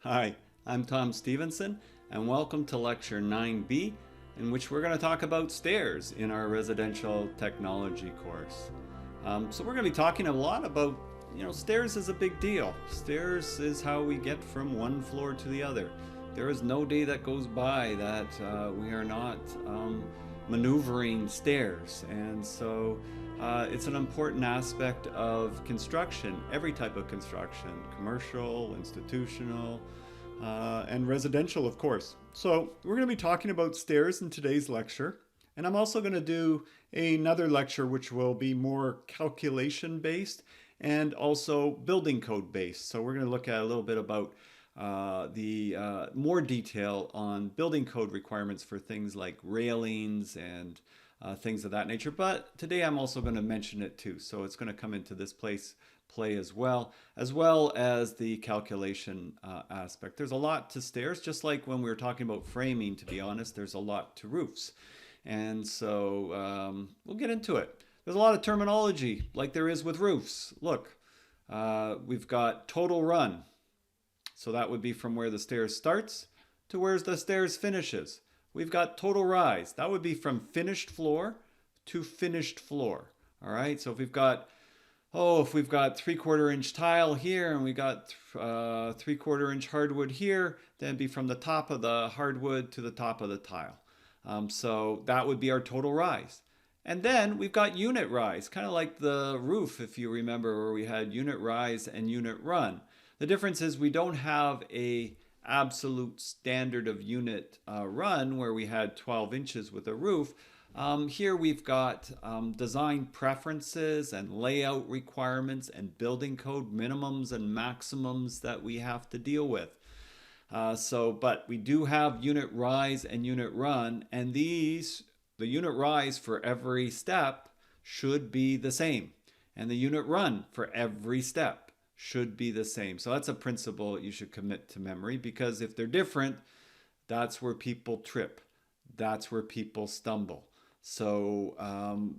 Hi, I'm Tom Stephenson, and welcome to Lecture 9B, in which we're going to talk about stairs in our residential technology course. So we're going to be talking a lot about, stairs is a big deal. Stairs is how we get from one floor to the other. There is no day that goes by that we are not maneuvering stairs, and so it's an important aspect of construction, every type of construction, commercial, institutional, and residential, of course. So we're going to be talking about stairs in today's lecture, and I'm also going to do another lecture which will be more calculation based and also building code based. So we're going to look at a little bit about the more detail on building code requirements for things like railings and things of that nature. But today I'm also going to mention it too. So it's going to come into this play as well as the calculation aspect. There's a lot to stairs, just like when we were talking about framing, to be honest, there's a lot to roofs. And so we'll get into it. There's a lot of terminology like there is with roofs. Look, we've got total run. So that would be from where the stairs starts to where the stairs finishes. We've got total rise. That would be from finished floor to finished floor. All right. So if we've got 3/4 inch tile here and we got 3/4 inch hardwood here, then it'd be from the top of the hardwood to the top of the tile. So that would be our total rise. And then we've got unit rise, kind of like the roof, if you remember, where we had unit rise and unit run. The difference is we don't have a absolute standard of unit run where we had 12 inches with a roof. Here we've got design preferences and layout requirements and building code minimums and maximums that we have to deal with. But we do have unit rise and unit run, and the unit rise for every step should be the same, and the unit run for every step should be the same. So that's a principle you should commit to memory, because if they're different, that's where people trip. That's where people stumble. So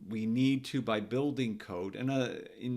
we need to, by building code, and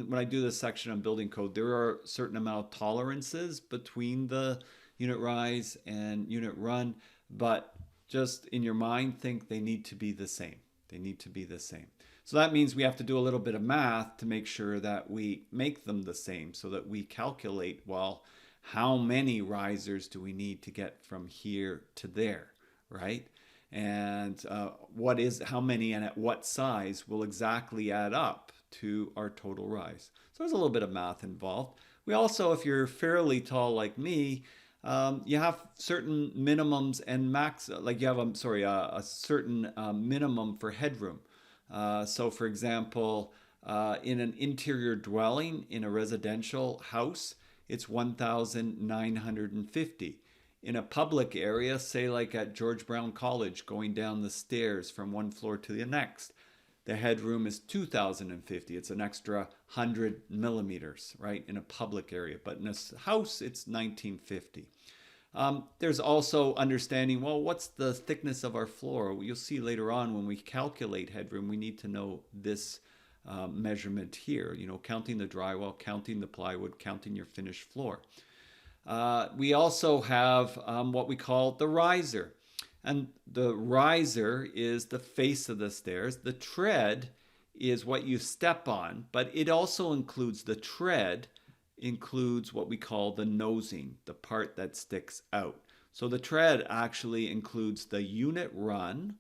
when I do this section on building code, there are a certain amount of tolerances between the unit rise and unit run, but just in your mind, think they need to be the same. They need to be the same. So that means we have to do a little bit of math to make sure that we make them the same, so that we calculate, well, how many risers do we need to get from here to there, right? And how many and at what size will exactly add up to our total rise. So there's a little bit of math involved. We also, if you're fairly tall like me, you have certain minimums and max, like you have a certain minimum for headroom. So for example, in an interior dwelling in a residential house, it's 1,950. In a public area, say like at George Brown College, going down the stairs from one floor to the next, the headroom is 2,050. It's an extra 100 millimeters, right, in a public area. But in a house, it's 1950. There's also understanding, well, what's the thickness of our floor? You'll see later on when we calculate headroom, we need to know this measurement here, counting the drywall, counting the plywood, counting your finished floor. We also have what we call the riser. And the riser is the face of the stairs. The tread is what you step on, but it also includes the tread, includes what we call the nosing, the part that sticks out. So the tread actually includes the unit run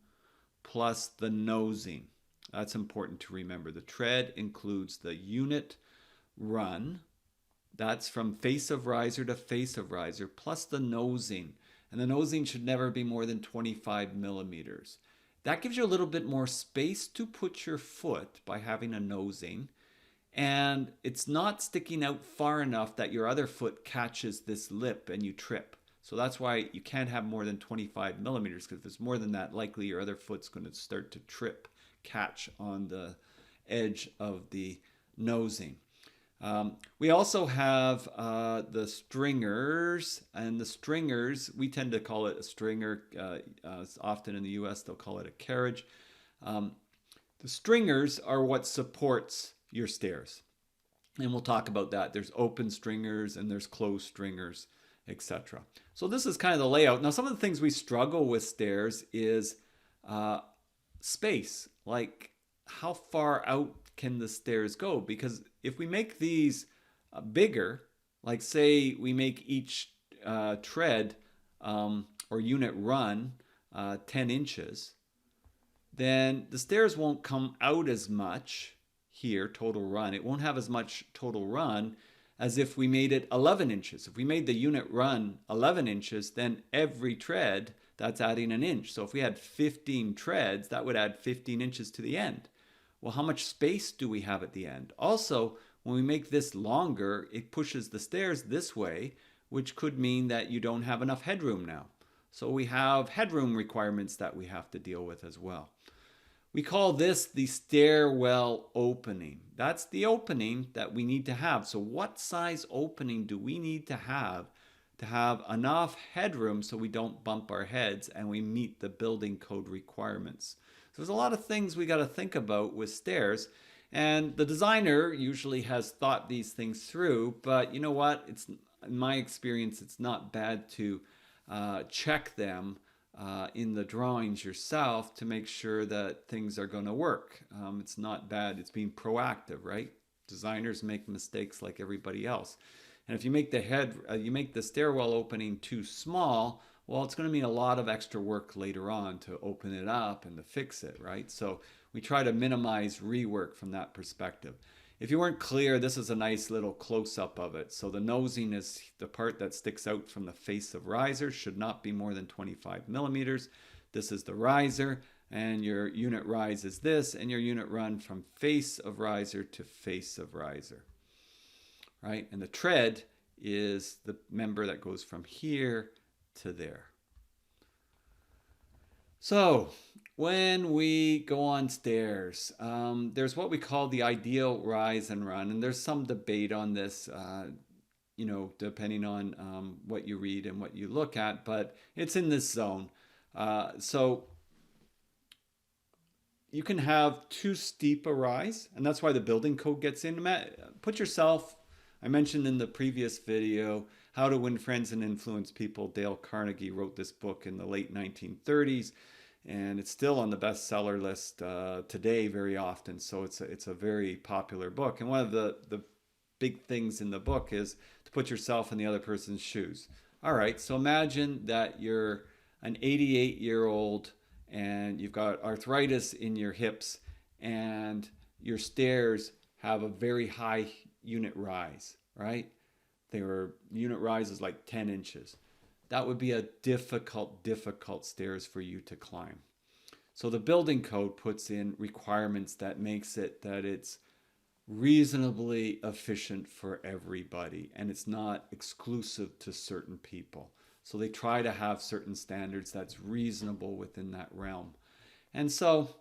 plus the nosing. That's important to remember. The tread includes the unit run. That's from face of riser to face of riser, plus the nosing. And the nosing should never be more than 25 millimeters. That gives you a little bit more space to put your foot by having a nosing. And it's not sticking out far enough that your other foot catches this lip and you trip. So that's why you can't have more than 25 millimeters, because if it's more than that, likely your other foot's going to start to catch on the edge of the nosing. We also have the stringers, and the stringers, we tend to call it a stringer. Often in the US, they'll call it a carriage. The stringers are what supports your stairs. And we'll talk about that. There's open stringers and there's closed stringers. etc. So this is kind of the layout. Now, some of the things we struggle with stairs is space, like how far out can the stairs go? Because if we make these bigger, like say we make each tread or unit run 10 inches, then the stairs won't come out as much here, total run. It won't have as much total run as if we made it 11 inches. If we made the unit run 11 inches, then every tread, that's adding an inch. So if we had 15 treads, that would add 15 inches to the end. Well, how much space do we have at the end? Also, when we make this longer, it pushes the stairs this way, which could mean that you don't have enough headroom now. So we have headroom requirements that we have to deal with as well. We call this the stairwell opening. That's the opening that we need to have. So what size opening do we need to have enough headroom so we don't bump our heads and we meet the building code requirements? So there's a lot of things we got to think about with stairs. And the designer usually has thought these things through, but you know what? It's, in my experience, it's not bad to check them in the drawings yourself to make sure that things are going to work. It's not bad. It's being proactive, right? Designers make mistakes like everybody else. And if you make the stairwell opening too small, well, it's going to mean a lot of extra work later on to open it up and to fix it, right? So we try to minimize rework from that perspective. If you weren't clear, this is a nice little close-up of it. So the nosing is the part that sticks out from the face of riser, should not be more than 25 millimeters. This is the riser, and your unit rise is this, and your unit run from face of riser to face of riser, right? And the tread is the member that goes from here to there. So when we go on stairs, there's what we call the ideal rise and run, and there's some debate on this, you know, depending on what you read and what you look at, but it's in this zone. So you can have too steep a rise, and that's why the building code gets in. Put yourself, I mentioned in the previous video, How to Win Friends and Influence People. Dale Carnegie wrote this book in the late 1930s. And it's still on the bestseller list today very often. So it's a very popular book. And one of the big things in the book is to put yourself in the other person's shoes. All right, so imagine that you're an 88-year-old and you've got arthritis in your hips and your stairs have a very high unit rise, right? Unit rise is like 10 inches. That would be a difficult stairs for you to climb. So the building code puts in requirements that makes it that it's reasonably efficient for everybody, and it's not exclusive to certain people. So they try to have certain standards that's reasonable within that realm. And so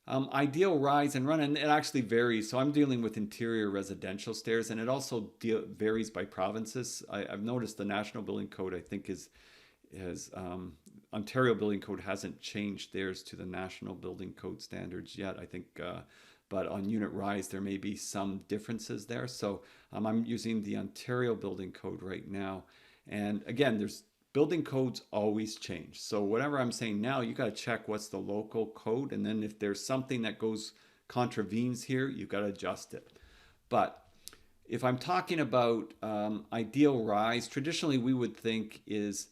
ideal rise and run, and it actually varies. So I'm dealing with interior residential stairs, and it also varies by provinces. I've noticed the National Building Code, I think, Ontario Building Code hasn't changed theirs to the National Building Code standards yet, I think, but on unit rise, there may be some differences there. So I'm using the Ontario Building Code right now. And again, there's building codes always change. So whatever I'm saying now, you got to check what's the local code. And then if there's something that contravenes here, you've got to adjust it. But if I'm talking about ideal rise, traditionally we would think is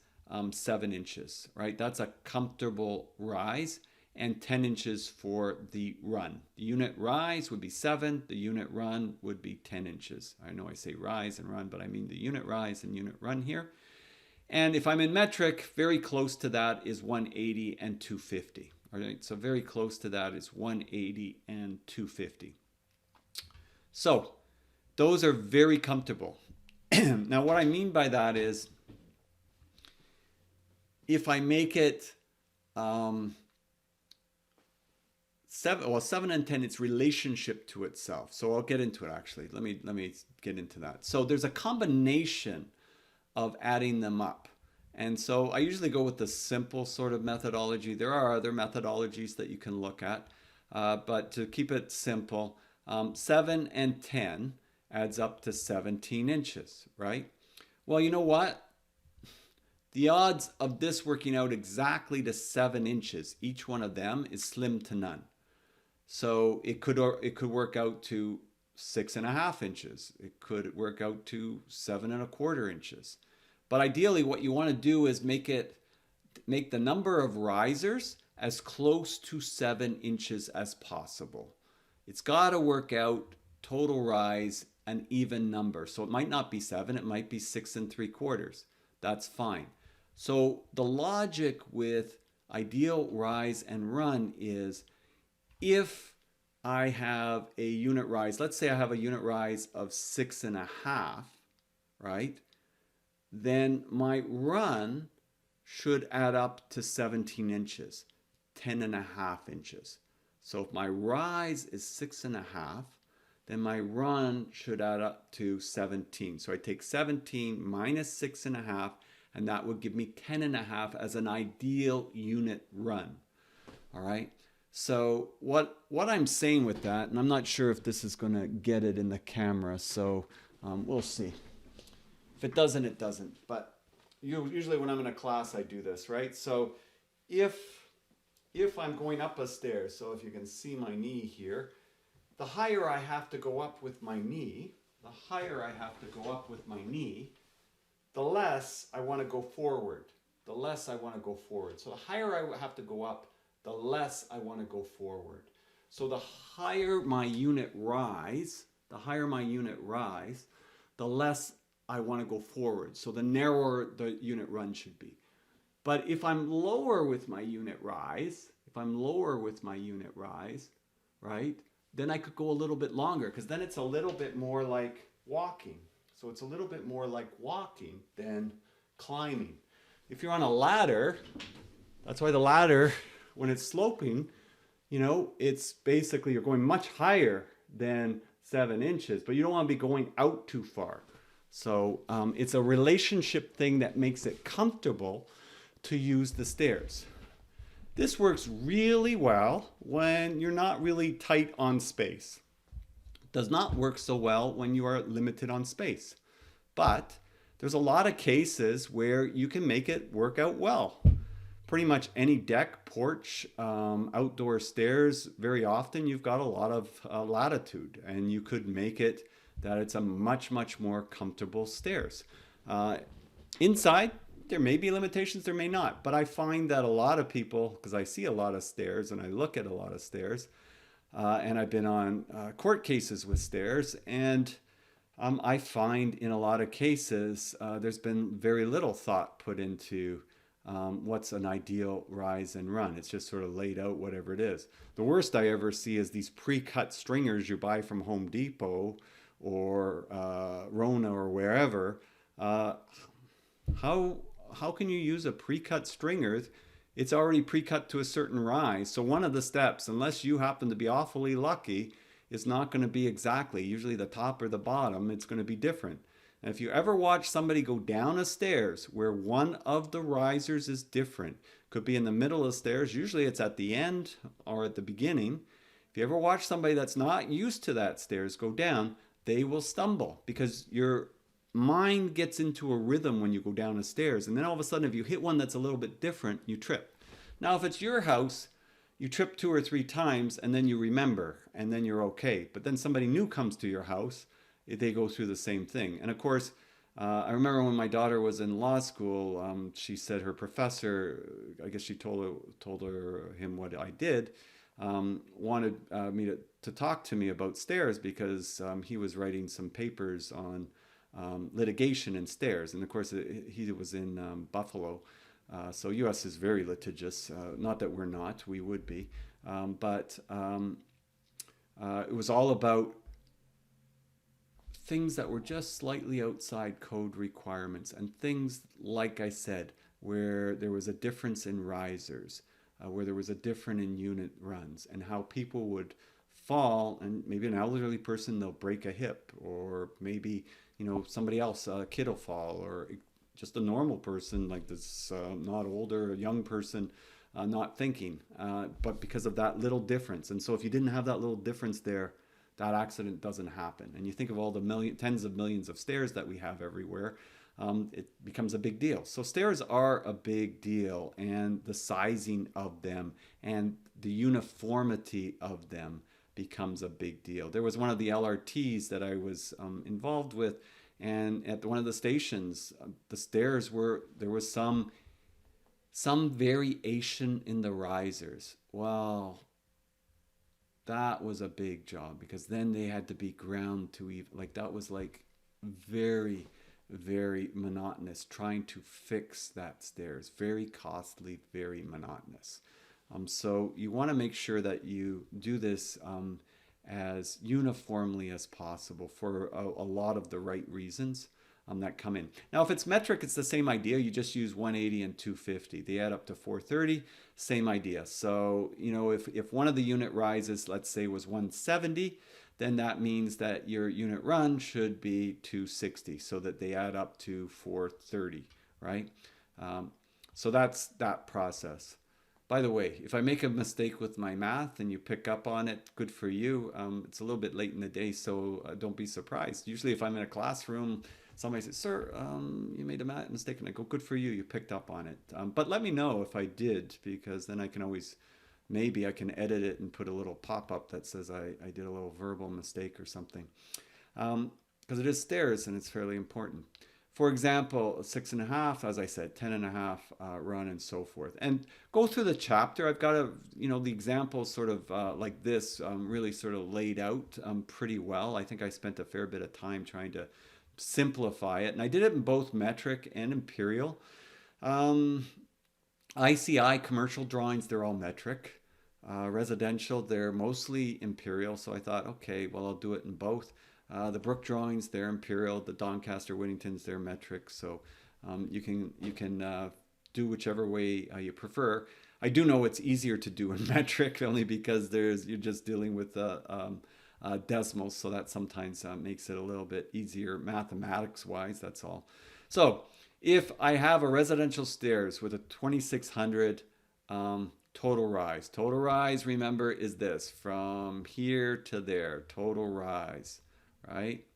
7 inches, right? That's a comfortable rise, and 10 inches for the run. The unit rise would be 7, the unit run would be 10 inches. I know I say rise and run, but I mean the unit rise and unit run here. And if I'm in metric, very close to that is 180 and 250. All right, so very close to that is 180 and 250. So those are very comfortable. Now what I mean by that is, if I make it 7 and 10, its relationship to itself. So I'll get into it actually. Let me get into that. So there's a combination of adding them up. And so I usually go with the simple sort of methodology. There are other methodologies that you can look at, but to keep it simple, 7 and 10 adds up to 17 inches, right? Well, you know what? The odds of this working out exactly to 7 inches, each one of them, is slim to none. So it could work out to 6.5 inches. It could work out to 7.25 inches. But ideally, what you want to do is make the number of risers as close to 7 inches as possible. It's got to work out total rise an even number. So it might not be 7, it might be 6.75. That's fine. So the logic with ideal rise and run is, if I have a unit rise, let's say I have a unit rise of 6.5, right? Then my run should add up to 17 inches, 10.5 inches. So if my rise is 6.5, then my run should add up to 17. So I take 17 minus 6.5, and that would give me 10.5 as an ideal unit run. All right. So what I'm saying with that, and I'm not sure if this is going to get it in the camera, so we'll see. If it doesn't, it doesn't. But usually when I'm in a class, I do this, right? So if I'm going up a stair, so if you can see my knee here, the higher I have to go up with my knee, the less I want to go forward. So the higher I have to go up, the less I want to go forward. So the higher my unit rise, the less I want to go forward. So the narrower the unit run should be. But if I'm lower with my unit rise, right, then I could go a little bit longer, because then it's a little bit more like walking. So it's a little bit more like walking than climbing. If you're on a ladder, that's why the ladder, when it's sloping, it's basically you're going much higher than 7 inches, but you don't want to be going out too far. So it's a relationship thing that makes it comfortable to use the stairs. This works really well when you're not really tight on space. It does not work so well when you are limited on space. But there's a lot of cases where you can make it work out well. Pretty much any deck, porch, outdoor stairs, very often you've got a lot of latitude, and you could make it that it's a much, much more comfortable stairs. Inside, there may be limitations, there may not, but I find that a lot of people, because I see a lot of stairs and I look at a lot of stairs, and I've been on court cases with stairs, and I find in a lot of cases there's been very little thought put into what's an ideal rise and run. It's just sort of laid out whatever it is. The worst I ever see is these pre-cut stringers you buy from Home Depot or Rona or wherever. How can you use a pre-cut stringer? It's already pre-cut to a certain rise. So one of the steps, unless you happen to be awfully lucky, is not going to be exactly, usually the top or the bottom, it's going to be different. And if you ever watch somebody go down a stairs where one of the risers is different, could be in the middle of the stairs, usually it's at the end or at the beginning. If you ever watch somebody that's not used to that stairs go down, they will stumble, because your mind gets into a rhythm when you go down the stairs, and then all of a sudden if you hit one that's a little bit different, you trip. Now if it's your house, you trip 2 or 3 times and then you remember, and then you're okay. But then somebody new comes to your house, they go through the same thing. And of course, I remember when my daughter was in law school, she said her professor, I guess she told him what I did, wanted me to talk to me about stairs, because he was writing some papers on litigation and stairs. And of course, he was in Buffalo. So US is very litigious. Not that we're not, we would be. But it was all about things that were just slightly outside code requirements, and things, like I said, where there was a difference in risers, where there was a difference in unit runs, and how people would fall, and maybe an elderly person, they'll break a hip, or maybe somebody else, a kid will fall, or just a normal person like this, not older, a young person, not thinking, but because of that little difference. And so if you didn't have that little difference there, that accident doesn't happen. And you think of all the tens of millions of stairs that we have everywhere. it becomes a big deal. So stairs are a big deal, and the sizing of them and the uniformity of them becomes a big deal. There was one of the LRTs that I was involved with, and at one of the stations, the stairs were, there was some variation in the risers. Well, that was a big job, because then they had to be ground to even, like, that was like very, very monotonous trying to fix that stairs. Very costly, very monotonous. So you want to make sure that you do this as uniformly as possible for a lot of the right reasons that come in. Now, if it's metric, it's the same idea. You just use 180 and 250. They add up to 430, same idea. So, you know, if one of the unit rises, let's say, was 170, then that means that your unit run should be 260, so that they add up to 430, right? So that's that process. By the way, if I make a mistake with my math and you pick up on it, good for you. It's a little bit late in the day, so don't be surprised. Usually if I'm in a classroom, somebody says, "Sir, you made a math mistake," and I go, "Good for you, you picked up on it." But let me know if I did, because then I can always, maybe I can edit it and put a little pop-up that says I did a little verbal mistake or something. Because it is stairs and it's fairly important. For example, 6.5, as I said, 10.5 run, and so forth. And go through the chapter. I've got the examples sort of like this, really sort of laid out pretty well. I think I spent a fair bit of time trying to simplify it. And I did it in both metric and imperial. ICI, commercial drawings, they're all metric. Residential, they're mostly imperial. So I thought, okay, well, I'll do it in both. The Brook drawings, they're imperial. The Doncaster Whittingtons, they're metric. So you can do whichever way you prefer. I do know it's easier to do in metric, only because you're just dealing with decimals, so that sometimes makes it a little bit easier mathematics-wise. That's all. So if I have a residential stairs with a 2600 total rise, remember, is this from here to there, total rise. Right?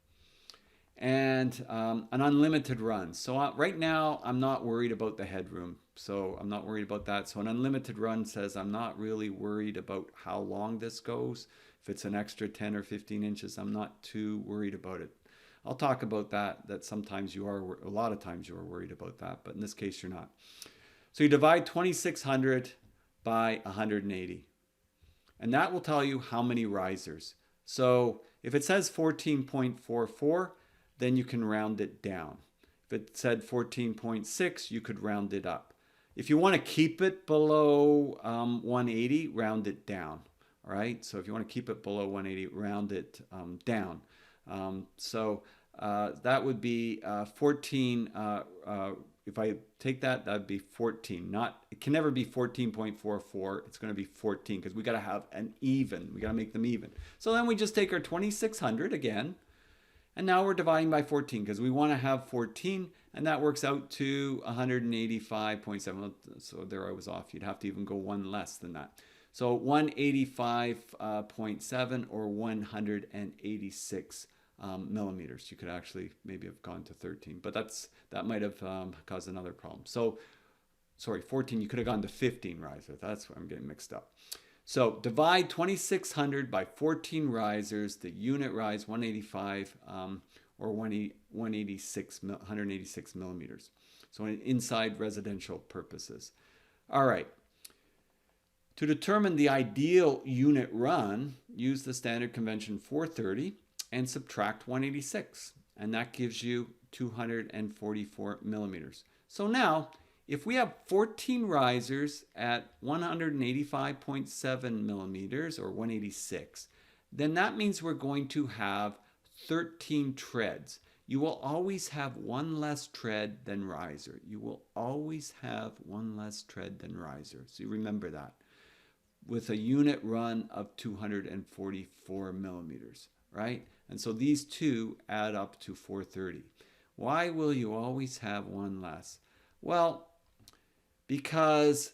And an unlimited run. So right now, I'm not worried about the headroom. So I'm not worried about that. So an unlimited run says I'm not really worried about how long this goes. If it's an extra 10 or 15 inches, I'm not too worried about it. I'll talk about that sometimes you are, a lot of times you are worried about that, but in this case, you're not. So you divide 2600 by 180. And that will tell you how many risers. So if it says 14.44, then you can round it down. If it said 14.6, you could round it up. If you want to keep it below 180, round it down. All right. So if you want to keep it below 180, round it down. So that would be 14. If I take that, that'd be 14. It can never be 14.44. It's going to be 14, because we got to have an even. We got to make them even. So then we just take our 2600 again, and now we're dividing by 14, because we want to have 14, and that works out to 185.7. So there I was off. You'd have to even go one less than that. So 185.7 or 186 millimeters. You could actually maybe have gone to 13, but that might have caused another problem. So, sorry, 14, you could have gone to 15 risers. That's where I'm getting mixed up. So divide 2600 by 14 risers, the unit rise 185 or 186 millimeters. So inside residential purposes. All right. To determine the ideal unit run, use the standard convention 430 and subtract 186, and that gives you 244 millimeters. So now, if we have 14 risers at 185.7 millimeters or 186, then that means we're going to have 13 treads. You will always have one less tread than riser. You will always have one less tread than riser. So you remember that. With a unit run of 244 millimeters, right? And so these two add up to 430. Why will you always have one less? Well, because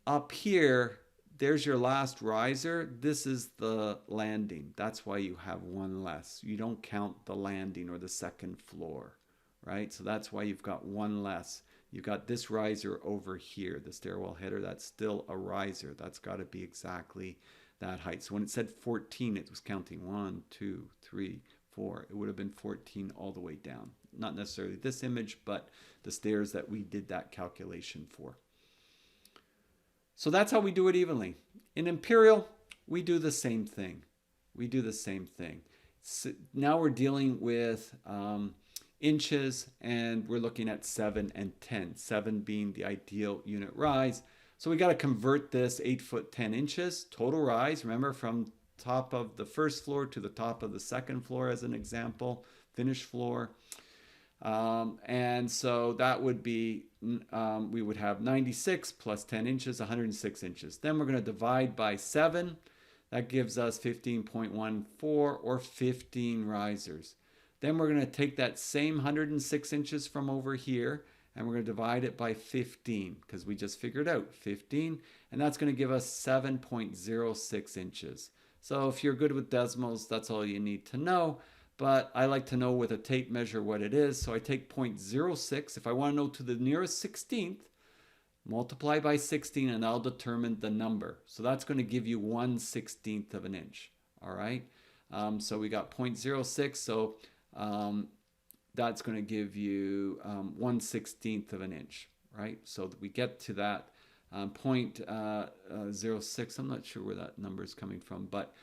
up here, there's your last riser. This is the landing. That's why you have one less. You don't count the landing or the second floor, right? So that's why you've got one less. You've got this riser over here, the stairwell header. That's still a riser. That's got to be exactly that height. So when it said 14, it was counting 1, 2, 3, 4. It would have been 14 all the way down. Not necessarily this image, but the stairs that we did that calculation for. So that's how we do it evenly. In Imperial, we do the same thing. We do the same thing. So now we're dealing with inches, and we're looking at 7 and 10. 7 being the ideal unit rise. So we got to convert this 8 foot 10 inches total rise. Remember, from top of the first floor to the top of the second floor as an example, finished floor. And so that would be, we would have 96 plus 10 inches, 106 inches. Then we're going to divide by 7. That gives us 15.14 or 15 risers. Then we're going to take that same 106 inches from over here, and we're going to divide it by 15, because we just figured out 15, and that's going to give us 7.06 inches. So if you're good with decimals, that's all you need to know. But I like to know with a tape measure what it is. So I take 0.06. If I want to know to the nearest 16th, multiply by 16, and I'll determine the number. So that's going to give you 1/16 of an inch. All right. So we got 0.06. So that's going to give you 1/16 of an inch, right? So that we get to that 0.06. I'm not sure where that number is coming from, but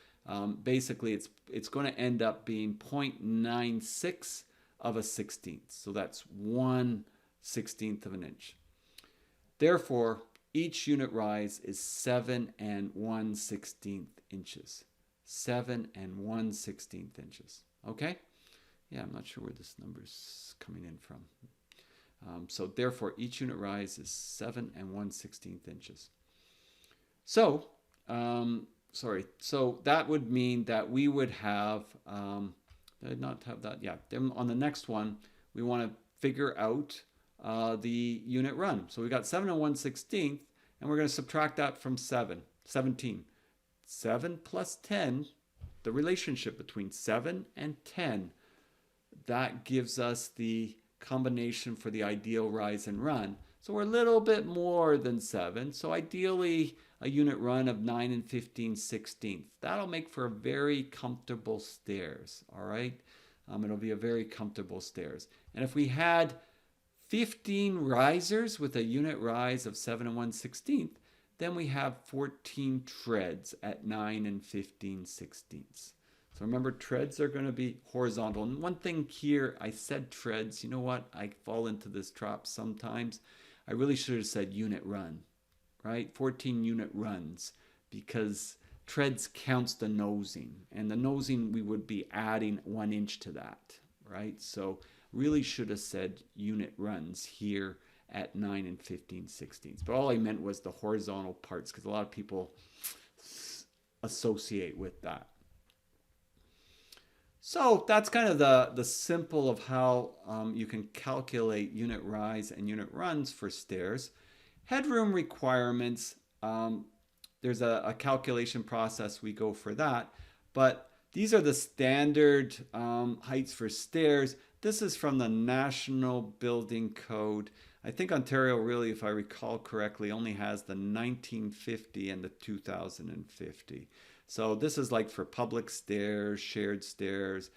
basically it's going to end up being 0.96 of a 16th. So that's 1/16 of an inch. Therefore, each unit rise is 7 1/16 inches. 7 1/16 inches. Okay? Yeah, I'm not sure where this number is coming in from. So therefore, each unit rise is 7 1/16 inches. So, so that would mean that we would have, did not have that, yeah. Then on the next one, we want to figure out the unit run. So we got 7 1/16, and we're going to subtract that from 17. 7 plus 10, the relationship between 7 and 10, that gives us the combination for the ideal rise and run. So we're a little bit more than 7. So ideally, a unit run of 9 15/16. That'll make for a very comfortable stairs, all right? It'll be a very comfortable stairs. And if we had 15 risers with a unit rise of 7 1/16, then we have 14 treads at 9 15/16. So remember, treads are going to be horizontal. And one thing here, I said treads. You know what? I fall into this trap sometimes. I really should have said unit run, right? 14 unit runs, because treads counts the nosing. And the nosing, we would be adding 1 inch to that, right? So really should have said unit runs here at 9 15/16. But all I meant was the horizontal parts, because a lot of people associate with that. So that's kind of the simple of how you can calculate unit rise and unit runs for stairs. Headroom requirements, there's a calculation process we go for that, but these are the standard heights for stairs. This is from the National Building Code. I think Ontario really, if I recall correctly, only has the 1950 and the 2050. So this is like for public stairs, shared stairs.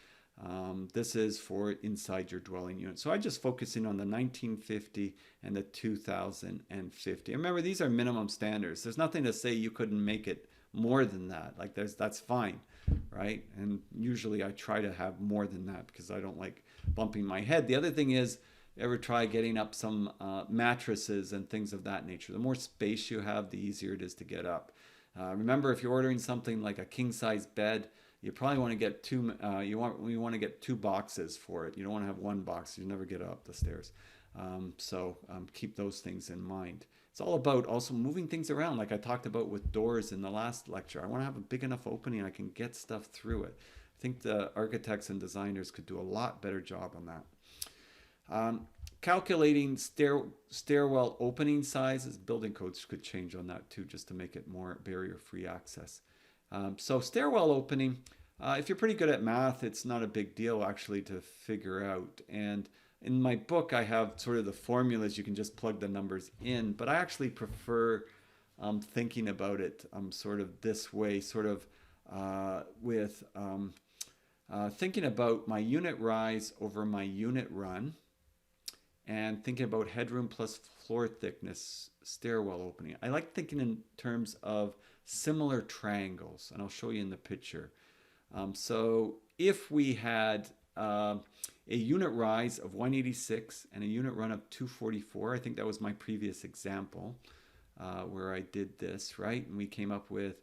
This is for inside your dwelling unit. So I just focusing on the 1950 and the 2050. Remember, these are minimum standards. There's nothing to say you couldn't make it more than that. Like that's fine, right? And usually I try to have more than that because I don't like bumping my head. The other thing is, ever try getting up some mattresses and things of that nature. The more space you have, the easier it is to get up. Remember, if you're ordering something like a king-size bed, you probably want to get two. You want to get 2 boxes for it. You don't want to have 1 box. You never get up the stairs. So keep those things in mind. It's all about also moving things around, like I talked about with doors in the last lecture. I want to have a big enough opening I can get stuff through it. I think the architects and designers could do a lot better job on that. Calculating stairwell opening sizes, building codes could change on that too, just to make it more barrier-free access. So stairwell opening, if you're pretty good at math, it's not a big deal actually to figure out. And in my book, I have sort of the formulas. You can just plug the numbers in, but I actually prefer thinking about it sort of this way, sort of with thinking about my unit rise over my unit run, and thinking about headroom plus floor thickness, stairwell opening. I like thinking in terms of similar triangles, and I'll show you in the picture. So if we had a unit rise of 186 and a unit run of 244, I think that was my previous example where I did this, right? And we came up with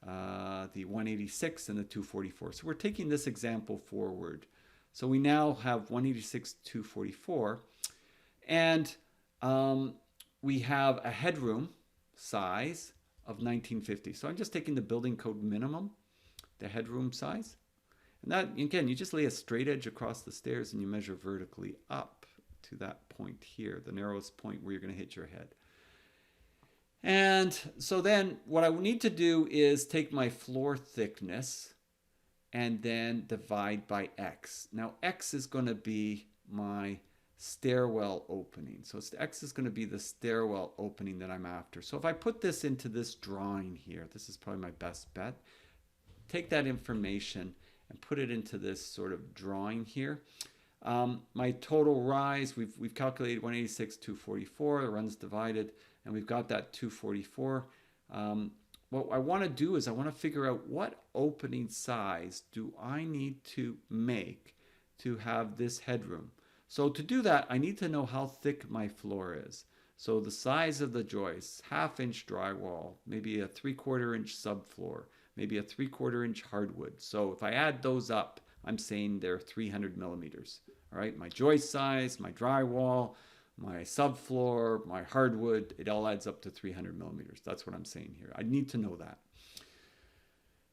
the 186 and the 244. So we're taking this example forward. So we now have 186, 244, and we have a headroom size of 1950. So I'm just taking the building code minimum, the headroom size. And that, again, you just lay a straight edge across the stairs and you measure vertically up to that point here, the narrowest point where you're going to hit your head. And so then what I need to do is take my floor thickness and then divide by X. Now X is going to be my stairwell opening. So X is going to be the stairwell opening that I'm after. So if I put this into this drawing here, this is probably my best bet. Take that information and put it into this sort of drawing here. My total rise, we've calculated 186, 244, the runs divided, and we've got that 244. What I want to do is I want to figure out what opening size do I need to make to have this headroom. So to do that, I need to know how thick my floor is. So the size of the joists, 1/2 inch drywall, maybe a 3/4 inch subfloor, maybe a 3/4 inch hardwood. So if I add those up, I'm saying they're 300 millimeters. All right, my joist size, my drywall, my subfloor, my hardwood, it all adds up to 300 millimeters. That's what I'm saying here. I need to know that.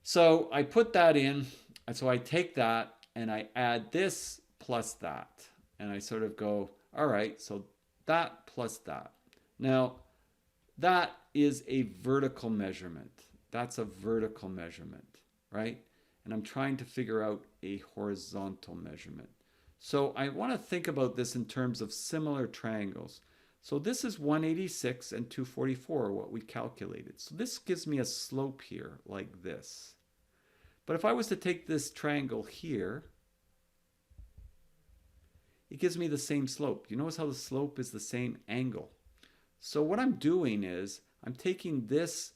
So I put that in, and so I take that and I add this plus that. And I sort of go, all right, so that plus that. Now, that is a vertical measurement. That's a vertical measurement, right? And I'm trying to figure out a horizontal measurement. So I want to think about this in terms of similar triangles. So this is 186 and 244, what we calculated. So this gives me a slope here like this. But if I was to take this triangle here, it gives me the same slope. You notice how the slope is the same angle. So what I'm doing is I'm taking this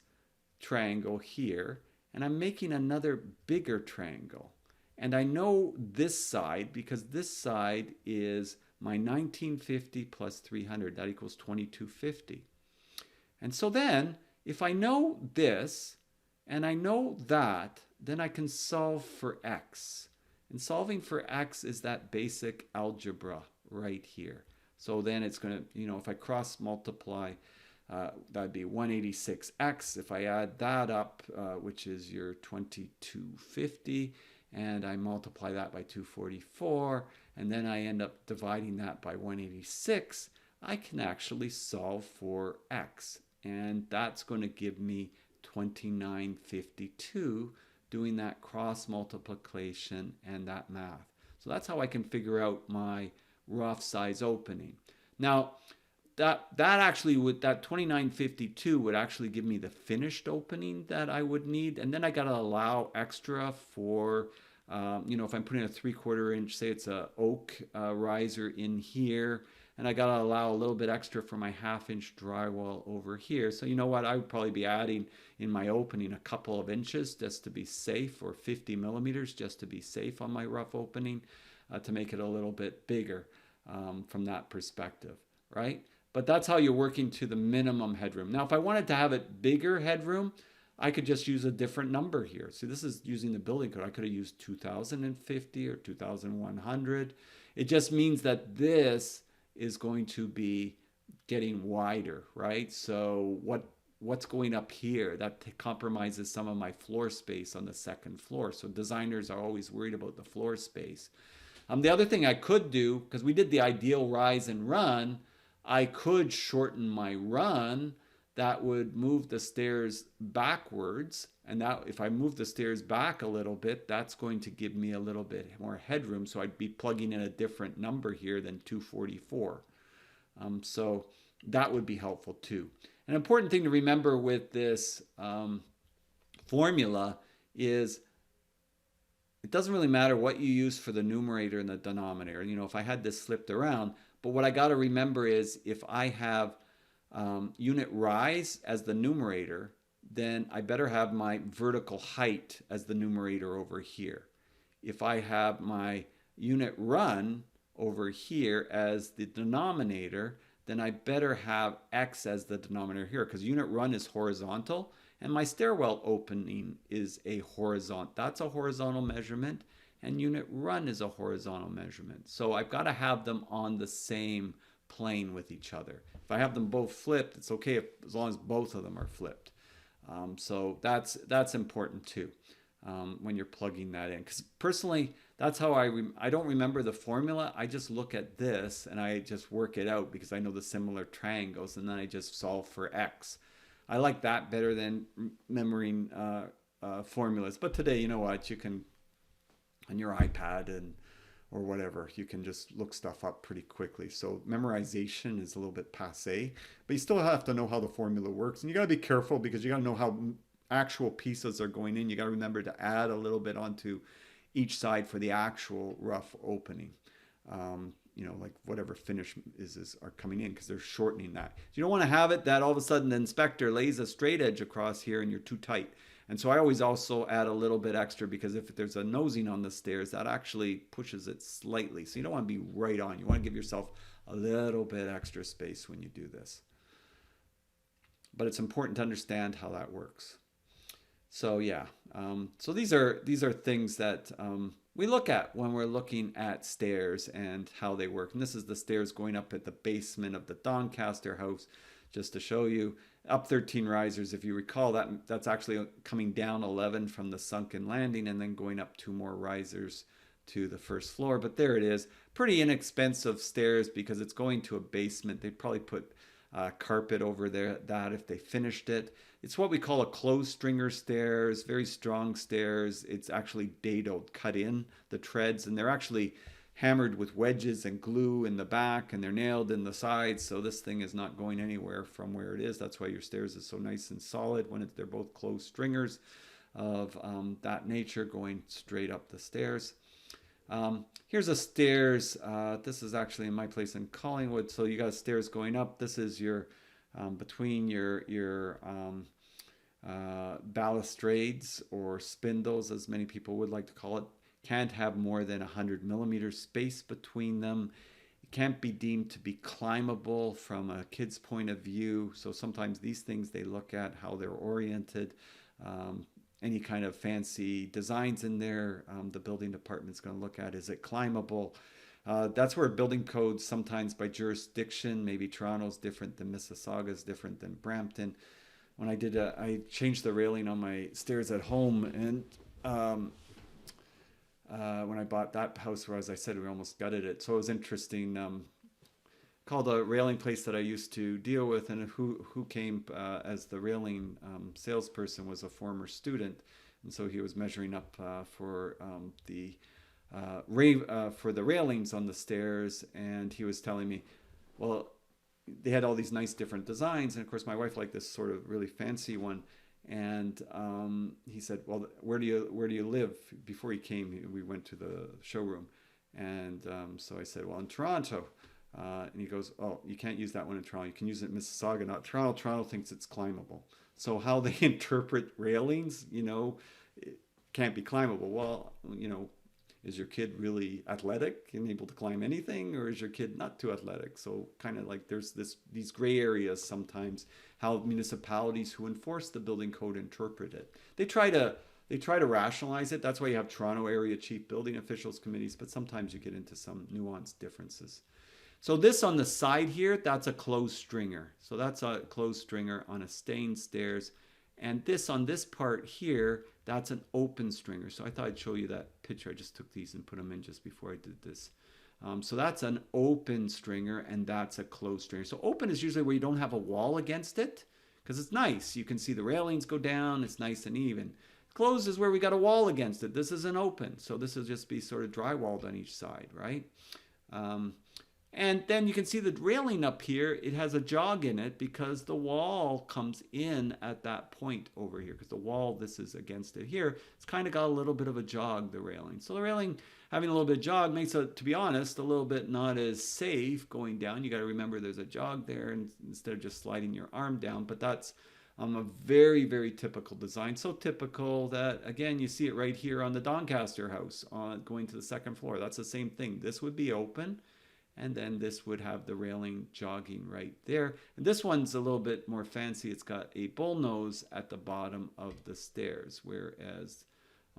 triangle here and I'm making another bigger triangle. And I know this side because this side is my 1950 plus 300. That equals 2250. And so then if I know this and I know that, then I can solve for X. And solving for X is that basic algebra right here. So then it's going to, if I cross multiply, that'd be 186X. If I add that up, which is your 2250, and I multiply that by 244, and then I end up dividing that by 186, I can actually solve for X. And that's going to give me 2952, doing that cross multiplication and that math. So that's how I can figure out my rough size opening. Now, that actually would, that 2952 would actually give me the finished opening that I would need. And then I got to allow extra for, if I'm putting a 3/4 inch, say it's a oak riser in here, and I got to allow a little bit extra for my 1/2 inch drywall over here. So you know what, I would probably be adding in my opening a couple of inches just to be safe, or 50 millimeters just to be safe on my rough opening, to make it a little bit bigger from that perspective, right? But that's how you're working to the minimum headroom. Now, if I wanted to have it bigger headroom, I could just use a different number here. So this is using the building code. I could have used 2050 or 2100. It just means that this is going to be getting wider, right? So what's going up here, that compromises some of my floor space on the second floor. So designers are always worried about the floor space. The other thing I could do, because we did the ideal rise and run, I could shorten my run that would move the stairs backwards. And that, if I move the stairs back a little bit, that's going to give me a little bit more headroom. So I'd be plugging in a different number here than 244. So that would be helpful too. An important thing to remember with this formula is it doesn't really matter what you use for the numerator and the denominator. You know, if I had this flipped around, but what I got to remember is if I have unit rise as the numerator, then I better have my vertical height as the numerator over here. If I have my unit run over here as the denominator, then I better have x as the denominator here, because unit run is horizontal and my stairwell opening is a horizontal. That's a horizontal measurement, and unit run is a horizontal measurement. So I've got to have them on the same plane with each other. If I have them both flipped, it's okay as long as both of them are flipped. So that's important too when you're plugging that in. Because personally, that's how I don't remember the formula. I just look at this and I just work it out because I know the similar triangles, and then I just solve for x. I like that better than remembering formulas. But today, you know what? You can, on your iPad or whatever, you can just look stuff up pretty quickly. So memorization is a little bit passé, but you still have to know how the formula works. And you got to be careful because you got to know how actual pieces are going in. You got to remember to add a little bit onto each side for the actual rough opening. You know, like whatever finish are coming in, because they're shortening that. So you don't want to have it that all of a sudden the inspector lays a straight edge across here and you're too tight. And so I always also add a little bit extra, because if there's a nosing on the stairs, that actually pushes it slightly. So you don't want to be right on. You want to give yourself a little bit extra space when you do this. But it's important to understand how that works. So yeah, so these are things that we look at when we're looking at stairs and how they work. And this is the stairs going up at the basement of the Doncaster house, just to show you. Up 13 risers, if you recall, that's actually coming down 11 from the sunken landing and then going up 2 more risers to the first floor. But there it is. Pretty inexpensive stairs because it's going to a basement. They'd probably put carpet over there that if they finished it. It's what we call a closed stringer stairs, very strong stairs. It's actually dadoed, cut in the treads, and they're actually hammered with wedges and glue in the back, and they're nailed in the sides, so this thing is not going anywhere from where it is. That's why your stairs is so nice and solid when they're both closed stringers of that nature going straight up the stairs. Here's a stairs. This is actually in my place in Collingwood. So you got stairs going up. This is your between your balustrades or spindles, as many people would like to call it. Can't have more than 100 millimeters space between them. It can't be deemed to be climbable from a kid's point of view. So sometimes these things, they look at how they're oriented. Any kind of fancy designs in there, the building department's going to look at, is it climbable? That's where building codes sometimes by jurisdiction, maybe Toronto's different than Mississauga's different than Brampton. When I changed the railing on my stairs at home, and when I bought that house, where, as I said, we almost gutted it. So it was interesting. Called a railing place that I used to deal with, and who came as the railing salesperson was a former student, and so he was measuring up for the railings on the stairs, and he was telling me, well, they had all these nice different designs, and of course my wife liked this sort of really fancy one, and he said, well, where do you live? Before he came, we went to the showroom, and so I said, well, in Toronto. And he goes, oh, you can't use that one in Toronto. You can use it in Mississauga, not Toronto. Toronto thinks it's climbable. So how they interpret railings, it can't be climbable. Well, is your kid really athletic and able to climb anything, or is your kid not too athletic? So kind of like there's these gray areas sometimes, how municipalities who enforce the building code interpret it. They try to rationalize it. That's why you have Toronto Area Chief Building Officials Committees, but sometimes you get into some nuanced differences. So this on the side here, that's a closed stringer. So that's a closed stringer on a stained stairs. And this on this part here, that's an open stringer. So I thought I'd show you that picture. I just took these and put them in just before I did this. So that's an open stringer, and that's a closed stringer. So open is usually where you don't have a wall against it, because it's nice. You can see the railings go down. It's nice and even. Closed is where we got a wall against it. This isn't open, so this will just be sort of drywalled on each side, right? And then you can see the railing up here. It has a jog in it because the wall comes in at that point over here, because the wall, this is against it here. It's kind of got a little bit of a jog, the railing. So the railing having a little bit of jog makes it, to be honest, a little bit not as safe going down. You got to remember there's a jog there, and instead of just sliding your arm down. But that's a very, very typical design. So typical that, again, you see it right here on the Doncaster house going to the second floor. That's the same thing. This would be open, and then this would have the railing jogging right there. And this one's a little bit more fancy. It's got a bullnose at the bottom of the stairs, whereas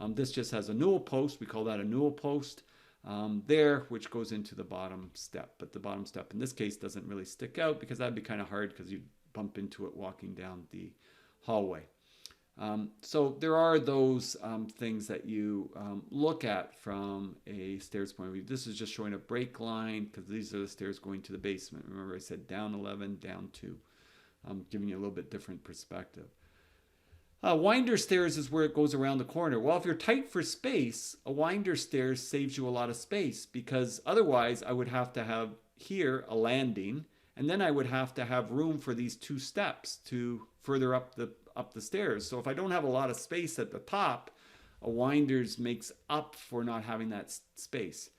this just has a newel post. We call that a newel post there, which goes into the bottom step. But the bottom step in this case doesn't really stick out, because that'd be kind of hard because you bump into it walking down the hallway. So there are those things that you look at from a stairs point of view. This is just showing a break line, because these are the stairs going to the basement. Remember I said down 11, down 2. Giving you a little bit different perspective. Winder stairs is where it goes around the corner. Well, if you're tight for space, a winder stairs saves you a lot of space, because otherwise I would have to have here a landing, and then I would have to have room for these 2 steps to further up the stairs. So if I don't have a lot of space at the top, a winders makes up for not having that space.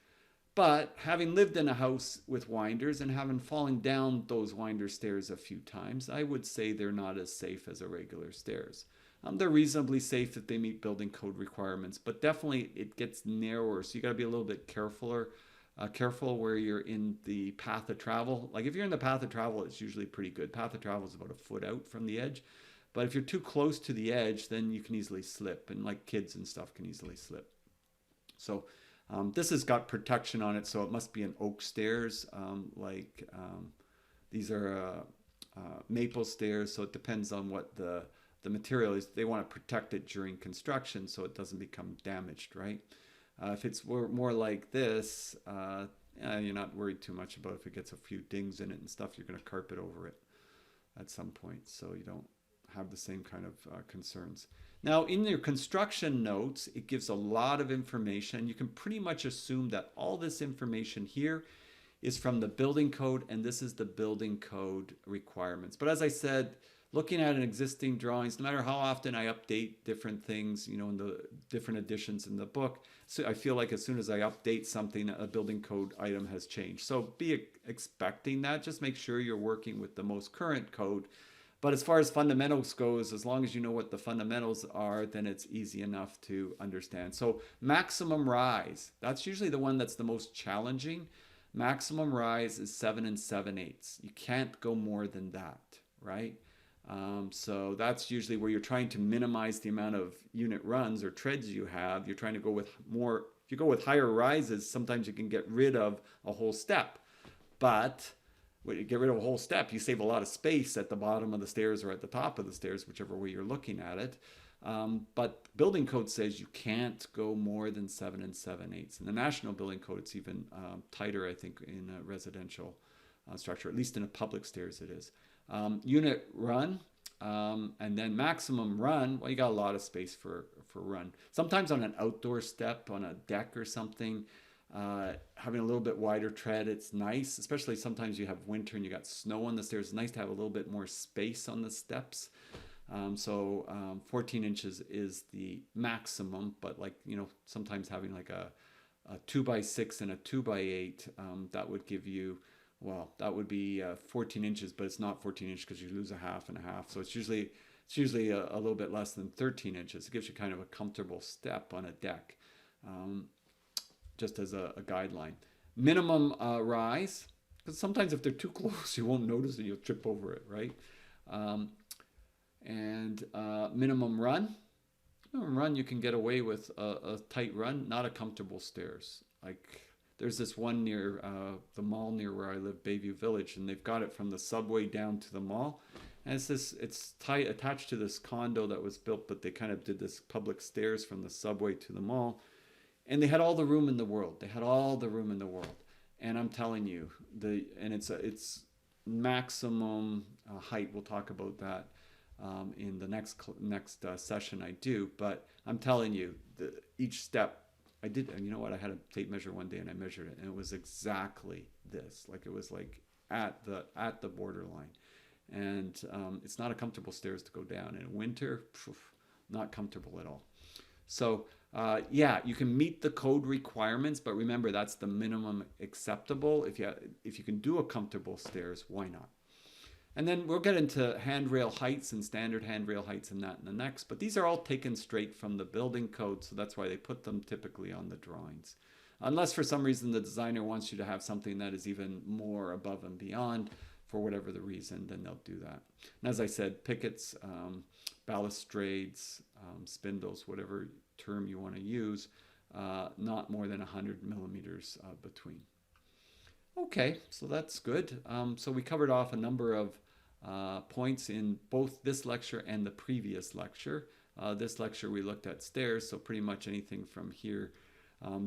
But having lived in a house with winders and having fallen down those winder stairs a few times, I would say they're not as safe as a regular stairs. They're reasonably safe if they meet building code requirements, but definitely it gets narrower, so you got to be a little bit careful where you're in the path of travel. Like if you're in the path of travel, it's usually pretty good. Path of travel is about a foot out from the edge. But if you're too close to the edge, then you can easily slip, and like kids and stuff can easily slip. So this has got protection on it, so it must be an oak stairs. These are maple stairs, so it depends on what the material is. They want to protect it during construction so it doesn't become damaged, right? If it's more like this, you're not worried too much about if it gets a few dings in it and stuff. You're going to carpet over it at some point, so you don't have the same kind of concerns. Now, in your construction notes, it gives a lot of information. You can pretty much assume that all this information here is from the building code, and this is the building code requirements. But as I said, looking at an existing drawings, no matter how often I update different things, in the different editions in the book, so I feel like as soon as I update something, a building code item has changed. So be expecting that. Just make sure you're working with the most current code. But as far as fundamentals goes, as long as you know what the fundamentals are, then it's easy enough to understand. So maximum rise, that's usually the one that's the most challenging. Maximum rise is 7 7/8. You can't go more than that, right? So that's usually where you're trying to minimize the amount of unit runs or treads you have. You're trying to go with more. If you go with higher rises, sometimes you can get rid of a whole step. But when you get rid of a whole step, you save a lot of space at the bottom of the stairs or at the top of the stairs, whichever way you're looking at it. But building code says you can't go more than 7 7/8. In the National Building Code, it's even tighter, I think, in a residential structure. At least in a public stairs it is. Unit run, and then maximum run. Well, you got a lot of space for run. Sometimes on an outdoor step, on a deck or something, having a little bit wider tread, it's nice, especially sometimes you have winter and you got snow on the stairs. It's nice to have a little bit more space on the steps. 14 inches is the maximum, but sometimes having like a 2x6 and a 2x8, that would give you, well, that would be 14 inches, but it's not 14 inches because you lose a half and a half. So it's usually a little bit less than 13 inches. It gives you kind of a comfortable step on a deck, just as a guideline. Minimum rise, because sometimes if they're too close, you won't notice it. You'll trip over it, right? Minimum run. Minimum run, you can get away with a tight run, not a comfortable stairs. Like there's this one near the mall near where I live, Bayview Village, and they've got it from the subway down to the mall. And it's tight, attached to this condo that was built, but they kind of did this public stairs from the subway to the mall. And they had all the room in the world. And I'm telling you, it's maximum height. We'll talk about that. in the next session I do. But I'm telling you, each step I did, and you know what? I had a tape measure one day and I measured it, and it was exactly this. Like it was like at the borderline, and it's not a comfortable stairs to go down in winter. Not comfortable at all. So yeah, you can meet the code requirements, but remember that's the minimum acceptable. If you can do a comfortable stairs, why not? And then we'll get into handrail heights and standard handrail heights and that in the next. But these are all taken straight from the building code, so that's why they put them typically on the drawings. Unless for some reason the designer wants you to have something that is even more above and beyond for whatever the reason, then they'll do that. And as I said, pickets, balustrades, spindles, whatever term you want to use, not more than 100 millimeters between. Okay, so that's good. So we covered off a number of points in both this lecture and the previous lecture. This lecture we looked at stairs, so pretty much anything from here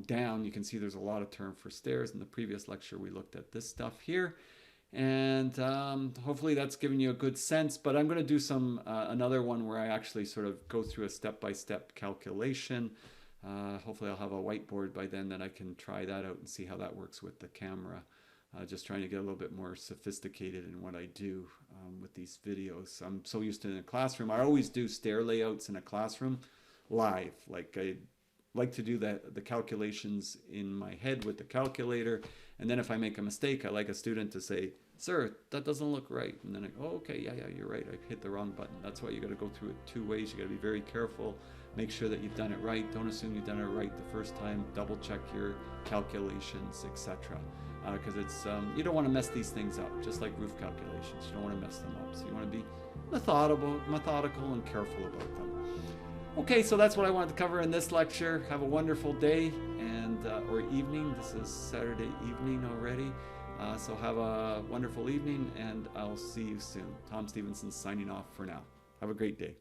down. You can see there's a lot of term for stairs. In the previous lecture we looked at this stuff here. And hopefully that's given you a good sense, but I'm going to do some another one where I actually sort of go through a step-by-step calculation. Hopefully I'll have a whiteboard by then that I can try that out and see how that works with the camera. Just trying to get a little bit more sophisticated in what I do with these videos. I'm so used to it in a classroom. I always do stair layouts in a classroom live. Like I like to do the calculations in my head with the calculator. And then if I make a mistake, I like a student to say, "Sir, that doesn't look right." And then I go, "Oh, okay, yeah, you're right. I hit the wrong button." That's why you got to go through it two ways. You got to be very careful. Make sure that you've done it right. Don't assume you've done it right the first time. Double check your calculations, etc. Because it's you don't want to mess these things up. Just like roof calculations, you don't want to mess them up. So you want to be methodical and careful about them. Okay, so that's what I wanted to cover in this lecture. Have a wonderful day and or evening. This is Saturday evening already. So have a wonderful evening, and I'll see you soon. Tom Stephenson signing off for now. Have a great day.